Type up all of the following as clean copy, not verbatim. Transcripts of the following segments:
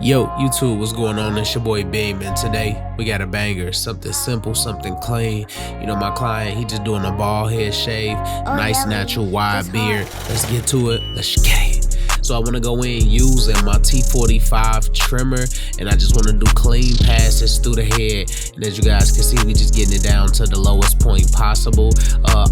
Yo, YouTube, what's going on? It's your boy Beam, and today we got a banger. Something simple, something clean. You know, my client, he just doing a bald head shave, nice natural wide beard. Let's get to it. Let's get it. So I want to go in using my T45 trimmer, and I just want to do clean passes through the head. And as you guys can see, we just getting it down to the lowest point possible.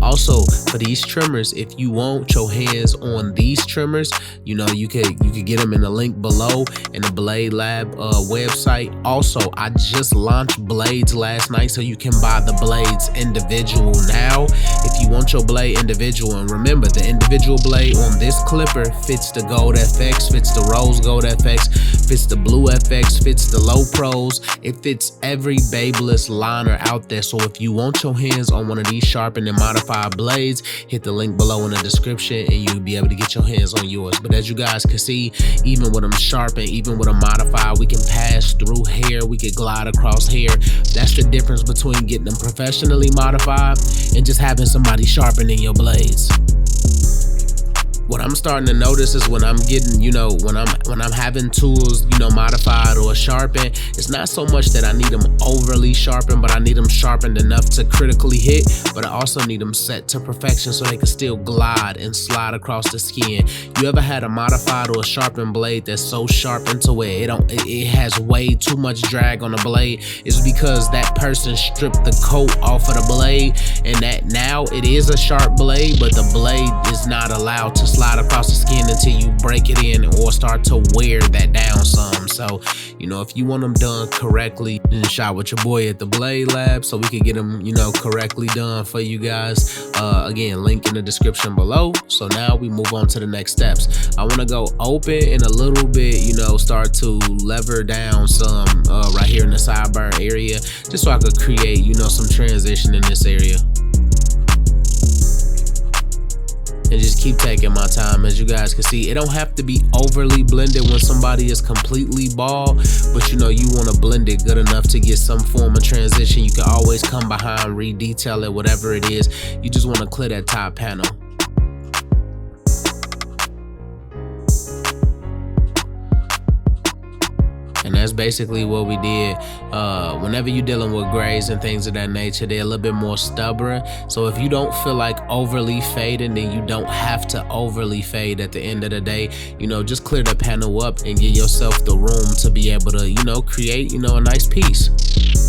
Also, for these trimmers, if you want your hands on these trimmers, you know, you could get them in the link below in the Blade Lab website. Also, I just launched blades last night, so you can buy the blades individual now if you want your blade individual. And remember, the individual blade on this clipper fits the Gold FX, fits the Rose Gold FX, fits the Blue FX, fits the Low Pros. It fits every babeless liner out there. So if you want your hands on one of these sharpened and modified blades, hit the link below in the description and you'll be able to get your hands on yours. But as you guys can see, even with them sharpened, even with them modified, we can pass through hair, we can glide across hair. That's the difference between getting them professionally modified and just having somebody sharpening your blades. What I'm starting to notice is when I'm getting, you know, when I'm having tools, you know, modified or sharpened, it's not so much that I need them overly sharpened, but I need them sharpened enough to critically hit, but I also need them set to perfection so they can still glide and slide across the skin. You ever had a modified or a sharpened blade that's so sharpened to where it has way too much drag on the blade? It's because that person stripped the coat off of the blade, and that now it is a sharp blade, but the blade is not allowed to slide across the skin until you break it in or start to wear that down some. So, you know, if you want them done correctly, then shop with your boy at the Blade Lab so we can get them, you know, correctly done for you guys. Again, link in the description below. So now we move on to the next steps. I want to go open and a little bit, you know, start to lever down some right here in the sideburn area, just so I could create, you know, some transition in this area. And just keep taking my time. As you guys can see, it don't have to be overly blended when somebody is completely bald, but you know, you want to blend it good enough to get some form of transition. You can always come behind, re-detail it, whatever it is. You just want to clear that top panel. And that's basically what we did. Whenever you're dealing with grays and things of that nature, they're a little bit more stubborn. So if you don't feel like overly fading, then you don't have to overly fade at the end of the day. You know, just clear the panel up and give yourself the room to be able to, you know, create, you know, a nice piece.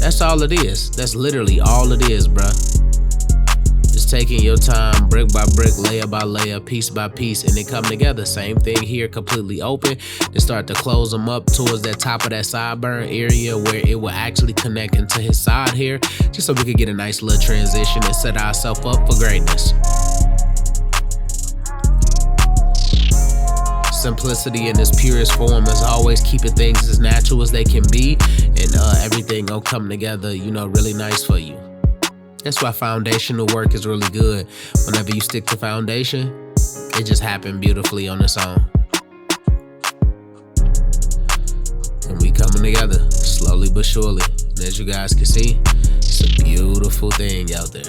That's all it is. That's literally all it is, bruh. Just taking your time, brick by brick, layer by layer, piece by piece, and they come together. Same thing here, completely open. Then start to close them up towards that top of that sideburn area where it will actually connect into his side here, just so we could get a nice little transition and set ourselves up for greatness. Simplicity in its purest form is always keeping things as natural as they can be, and everything will come together, you know, really nice for you. That's why foundational work is really good. Whenever you stick to foundation, it just happened beautifully on its own. And we coming together slowly but surely. And as you guys can see, it's a beautiful thing out there.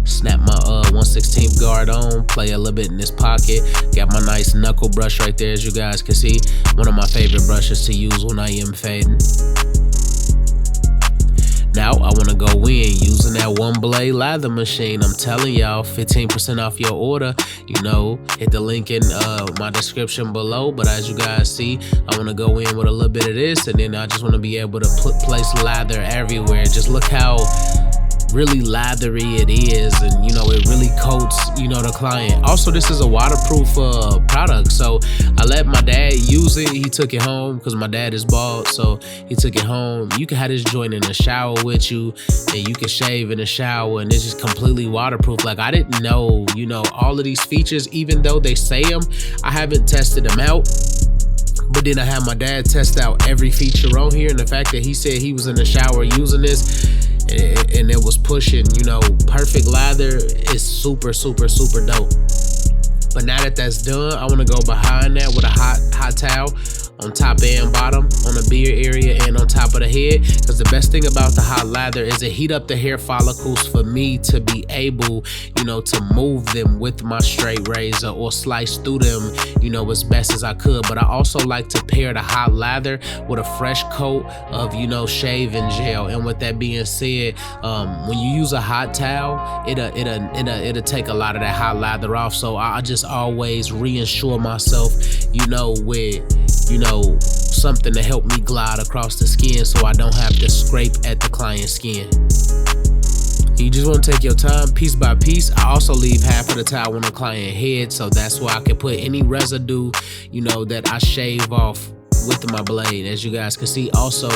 Snap my 1/16 guard on, play a little bit in this pocket. Got my nice knuckle brush right there, as you guys can see. One of my favorite brushes to use when I am fading. Now I want to go in using that one blade lather machine. I'm telling y'all, 15% off your order. You know, hit the link in my description below. But as you guys see, I want to go in with a little bit of this, and then I just want to be able to place lather everywhere. Just look how really lathery it is, and you know, it really coats, you know, the client. Also, this is a waterproof product, so I let my dad use it. He took it home because my dad is bald, so he took it home. You can have this joint in the shower with you, and you can shave in the shower, and it's just completely waterproof. Like, I didn't know, you know, all of these features, even though they say them, I haven't tested them out. But then I had my dad test out every feature on here, and the fact that he said he was in the shower using this and it was pushing, you know, perfect lather, is super, super, super dope. But now that that's done, I want to go behind that with a hot towel on top and bottom, on the beard area and on top of the head. Because the best thing about the hot lather is it heat up the hair follicles for me to be able, to move them with my straight razor or slice through them, as best as I could. But I also like to pair the hot lather with a fresh coat of, shaving gel. And with that being said, when you use a hot towel, it'll take a lot of that hot lather off. So I just always reinsure myself, with, something to help me glide across the skin so I don't have to scrape at the client's skin. You just want to take your time piece by piece. I also leave half of the towel on the client head, so that's where I can put any residue, that I shave off with my blade. As you guys can see, also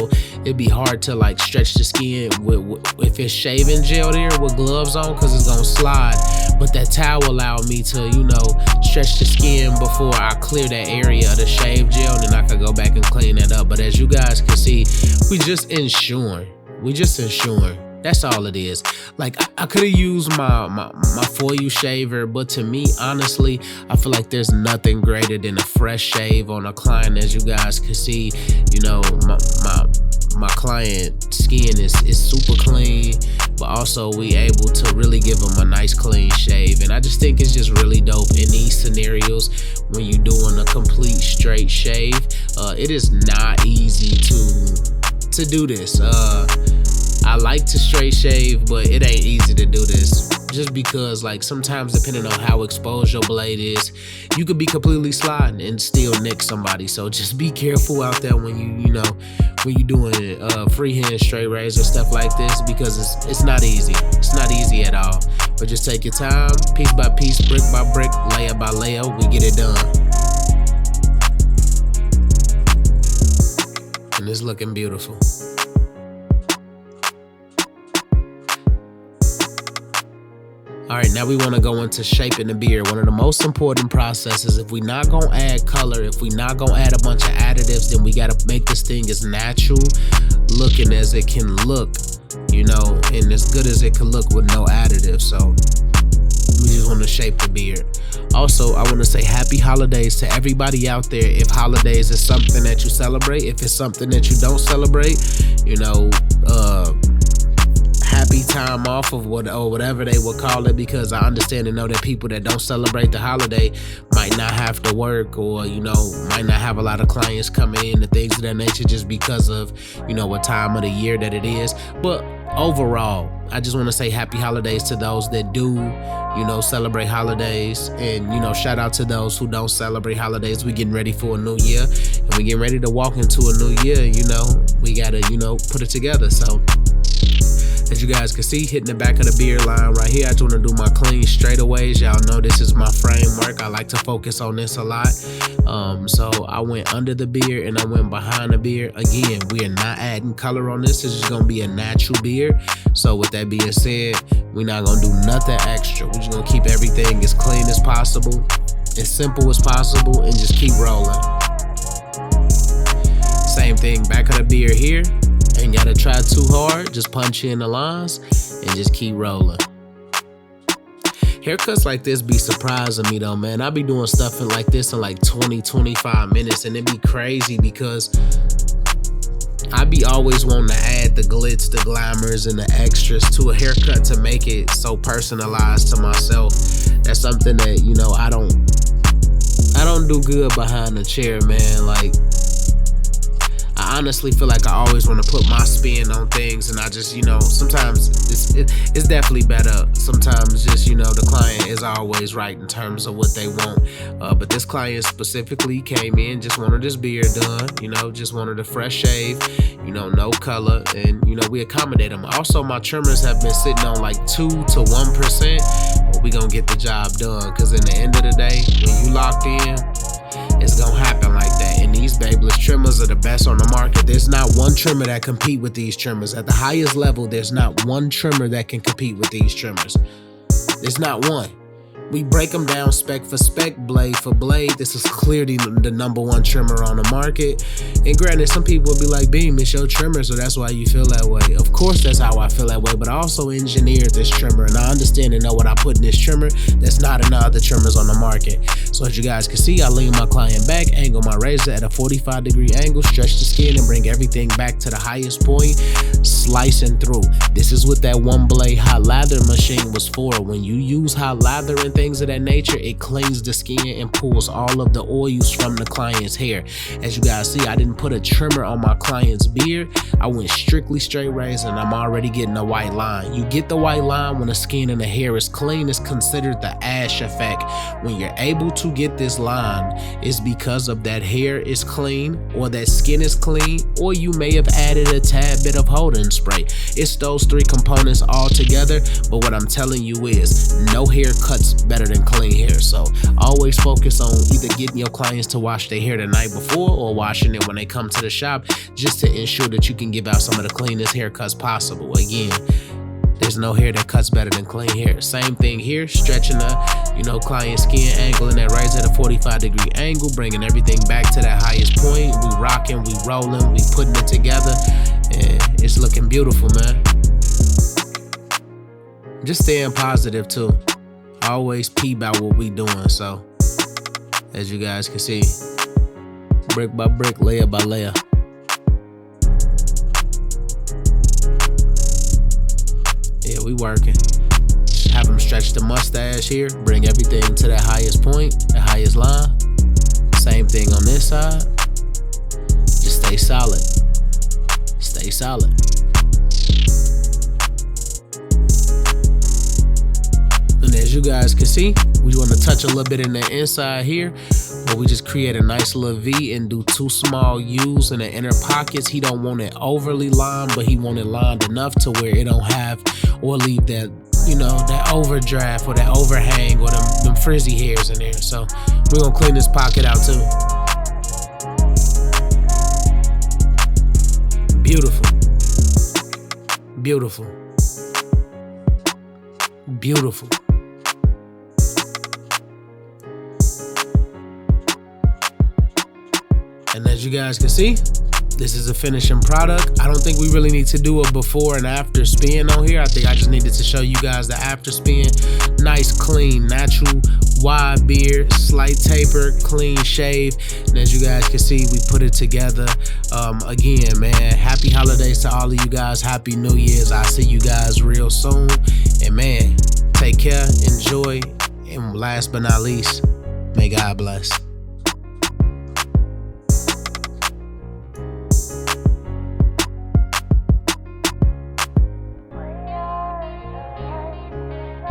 it'd be hard to like stretch the skin if it's shaving gel there with gloves on, because it's gonna slide. But that towel allowed me to, stretch the skin before I clear that area of the shave gel, and then I could go back and clean that up. But as you guys can see, we just ensuring. That's all it is. Like, I could have used my For You shaver, but to me, honestly, I feel like there's nothing greater than a fresh shave on a client. As you guys can see, my client skin is super clean, but also we able to really give them a nice clean shave. And I just think it's just really dope in these scenarios when you're doing a complete straight shave. It is not easy to do this. I like to straight shave, but it ain't easy to do this. Just because, like, sometimes depending on how exposed your blade is, you could be completely sliding and still nick somebody. So just be careful out there when when you doing freehand straight razor stuff like this, because it's not easy. It's not easy at all. But just take your time, piece by piece, brick by brick, layer by layer, we get it done. And it's looking beautiful. All right, now we want to go into shaping the beard. One of the most important processes. If we not gonna add color, if we not gonna add a bunch of additives, then we gotta make this thing as natural looking as it can look, and as good as it can look with no additives. So we just want to shape the beard. Also, I want to say happy holidays to everybody out there. If holidays is something that you celebrate, if it's something that you don't celebrate, happy time off of whatever they will call it, because I understand and know that people that don't celebrate the holiday might not have to work, or might not have a lot of clients coming in and things of that nature, just because of what time of the year that it is. But overall, I just want to say happy holidays to those that do celebrate holidays, and shout out to those who don't celebrate holidays. We getting ready for a new year, and we getting ready to walk into a new year. We gotta put it together. So as you guys can see, hitting the back of the beard line right here, I just want to do my clean straightaways. Y'all know this is my framework. I like to focus on this a lot. So I went under the beard and I went behind the beard. Again, we are not adding color on this. This is going to be a natural beard. So with that being said, we're not going to do nothing extra. We're just going to keep everything as clean as possible, as simple as possible, and just keep rolling. Same thing, back of the beard here. Ain't gotta try too hard, just punch in the lines and just keep rolling. Haircuts like this be surprising me though, man. I be doing stuff like this in like 20-25 minutes, and it be crazy because I be always wanting to add the glitz, the glamours, and the extras to a haircut to make it so personalized to myself. That's something that, I don't do good behind the chair, man. Like, I honestly feel like I always want to put my spin on things, and I just, sometimes it's definitely better. Sometimes just, the client is always right in terms of what they want. But this client specifically came in, just wanted his beard done, just wanted a fresh shave, no color, and, we accommodate them. Also, my trimmers have been sitting on like 2 to 1%, but we gonna get the job done, because in the end of the day, when you locked in, it's gonna happen like that. And these babeless trimmers are the best on the market. There's not one trimmer that compete with these trimmers. At the highest level, there's not one trimmer that can compete with these trimmers. There's not one. We break them down spec for spec, blade for blade. This is clearly the #1 trimmer on the market. And granted, some people will be like, Beam, it's your trimmer, so that's why you feel that way. Of course, that's how I feel that way, but I also engineered this trimmer, and I understand and know what I put in this trimmer that's not in the other trimmers on the market. So as you guys can see, I lean my client back, angle my razor at a 45-degree angle, stretch the skin, and bring everything back to the highest point, slicing through. This is what that one blade hot lather machine was for. When you use hot lather and things of that nature, it cleans the skin and pulls all of the oils from the client's hair. As you guys see, I didn't put a trimmer on my client's beard. I went strictly straight razor, and I'm already getting a white line. You get the white line when the skin and the hair is clean. It's considered the ash effect. When you're able to get this line, it's because of that hair is clean, or that skin is clean, or you may have added a tad bit of holding spray. It's those three components all together, but what I'm telling you is no hair cuts better than clean hair. So always focus on either getting your clients to wash their hair the night before or washing it when they come to the shop, just to ensure that you can give out some of the cleanest haircuts possible. Again, there's no hair that cuts better than clean hair. Same thing here, stretching the client skin, angling that razor at a 45-degree angle, bringing everything back to that highest point. We rocking, we rolling, we putting it together, and it's looking beautiful, man. Just staying positive too. Always peep about what we doing. So as you guys can see, brick by brick, layer by layer. Yeah, we working. Have them stretch the mustache here, bring everything to that highest point, the highest line. Same thing on this side. Just stay solid. Stay solid. And as you guys can see, we want to touch a little bit in the inside here, where we just create a nice little V and do 2 small U's in the inner pockets. He don't want it overly lined, but he want it lined enough to where it don't have or leave that, that overdraft or that overhang or them frizzy hairs in there. So we're gonna clean this pocket out too. Beautiful. Beautiful. Beautiful. And as you guys can see, this is a finishing product. I don't think we really need to do a before and after spin on here. I think I just needed to show you guys the after spin. Nice, clean, natural, wide beard, slight taper, clean shave. And as you guys can see, we put it together. Again, man, happy holidays to all of you guys. Happy New Year's. I'll see you guys real soon. And man, take care, enjoy, and last but not least, may God bless.